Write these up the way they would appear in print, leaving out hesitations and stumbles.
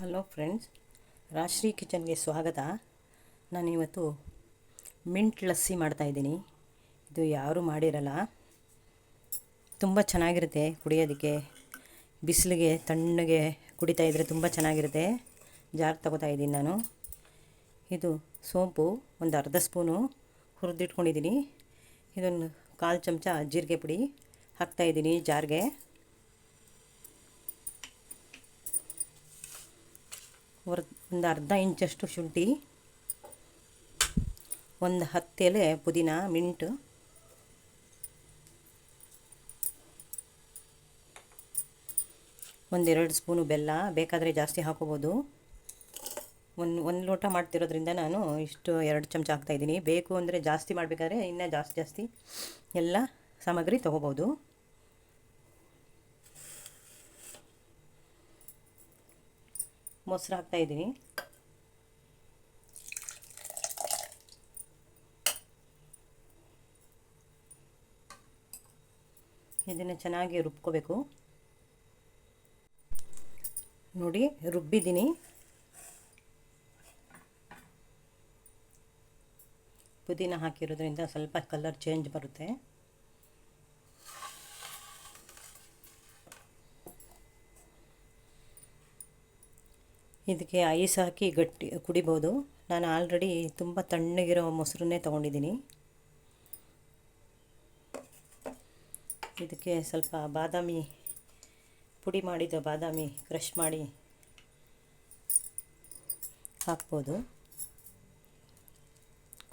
Hello friends, ರಾಶ್ರೀ ಕಿಚನ್ಗೆ ಸ್ವಾಗತ. ನಾನಿವತ್ತು mint lassi ಮಾಡ್ತಾಯಿದ್ದೀನಿ. ಇದು ಯಾರೂ ಮಾಡಿರಲ್ಲ. ತುಂಬ ಚೆನ್ನಾಗಿರುತ್ತೆ ಕುಡಿಯೋದಕ್ಕೆ. ಬಿಸಿಲಿಗೆ ತಣ್ಣಗೆ ಕುಡಿತಾಯಿದ್ರೆ ತುಂಬ ಚೆನ್ನಾಗಿರುತ್ತೆ. ಜಾರ್ ತಗೋತಾಯಿದ್ದೀನಿ ನಾನು. ಇದು ಸೋಂಪು ಒಂದು ಅರ್ಧ ಸ್ಪೂನು ಹುರಿದಿಟ್ಕೊಂಡಿದ್ದೀನಿ. ಇದನ್ನು 1/4 ಚಮಚ ಜೀರಿಗೆ ಪುಡಿ ಹಾಕ್ತಾಯಿದ್ದೀನಿ ಜಾರ್ಗೆ. ಒಂದು ಅರ್ಧ ಇಂಚಷ್ಟು ಶುಂಠಿ, ಒಂದು 10 ಎಲೆ ಪುದೀನ, ಮಿಂಟು, ಒಂದು 2 ಸ್ಪೂನು ಬೆಲ್ಲ. ಬೇಕಾದರೆ ಜಾಸ್ತಿ ಹಾಕೋಬೋದು. ಒಂದು ಲೋಟ ಮಾಡ್ತಿರೋದ್ರಿಂದ ನಾನು ಇಷ್ಟು 2 ಚಮಚ ಹಾಕ್ತಾಯಿದ್ದೀನಿ. ಬೇಕು ಅಂದರೆ ಜಾಸ್ತಿ ಮಾಡಬೇಕಾದ್ರೆ ಇನ್ನೂ ಜಾಸ್ತಿ ಎಲ್ಲ ಸಾಮಗ್ರಿ ತೊಗೋಬೋದು. ಮೊಸರು ಹಾಕ್ತಾಯಿದ್ದೀನಿ. ಇದನ್ನು ಚೆನ್ನಾಗಿ ರುಬ್ಕೋಬೇಕು. ನೋಡಿ, ರುಬ್ಬಿದ್ದೀನಿ. ಪುದೀನ ಹಾಕಿರೋದ್ರಿಂದ ಸ್ವಲ್ಪ ಕಲರ್ ಚೇಂಜ್ ಬರುತ್ತೆ. ಇದಕ್ಕೆ ಐಸ್ ಹಾಕಿ ಗಟ್ಟಿ ಕುಡಿಬೋದು. ನಾನು ಆಲ್ರೆಡಿ ತುಂಬ ತಣ್ಣಗಿರೋ ಮೊಸರನ್ನೇ ತೊಗೊಂಡಿದ್ದೀನಿ. ಇದಕ್ಕೆ ಸ್ವಲ್ಪ ಬಾದಾಮಿ ಪುಡಿ ಮಾಡಿದ ಬಾದಾಮಿ ಕ್ರಷ್ ಮಾಡಿ ಹಾಕ್ಬೋದು.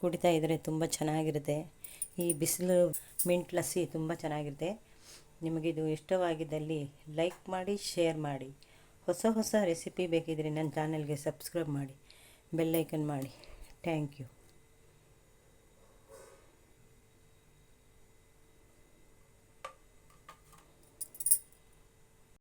ಕುಡಿತಾ ಇದ್ದರೆ ತುಂಬ ಚೆನ್ನಾಗಿರುತ್ತೆ. ಈ ಬಿಸಿಲು ಮಿಂಟ್ ಲಸ್ಸಿ ತುಂಬ ಚೆನ್ನಾಗಿರುತ್ತೆ. ನಿಮಗಿದು ಇಷ್ಟವಾಗಿದ್ದಲ್ಲಿ ಲೈಕ್ ಮಾಡಿ, ಶೇರ್ ಮಾಡಿ. ಹೊಸ ರೆಸಿಪಿ ಬೇಕಿದ್ರೆ ನನ್ನ ಚಾನಲ್ಗೆ ಸಬ್ಸ್ಕ್ರೈಬ್ ಮಾಡಿ, ಬೆಲ್ ಐಕನ್ ಮಾಡಿ. Thank you.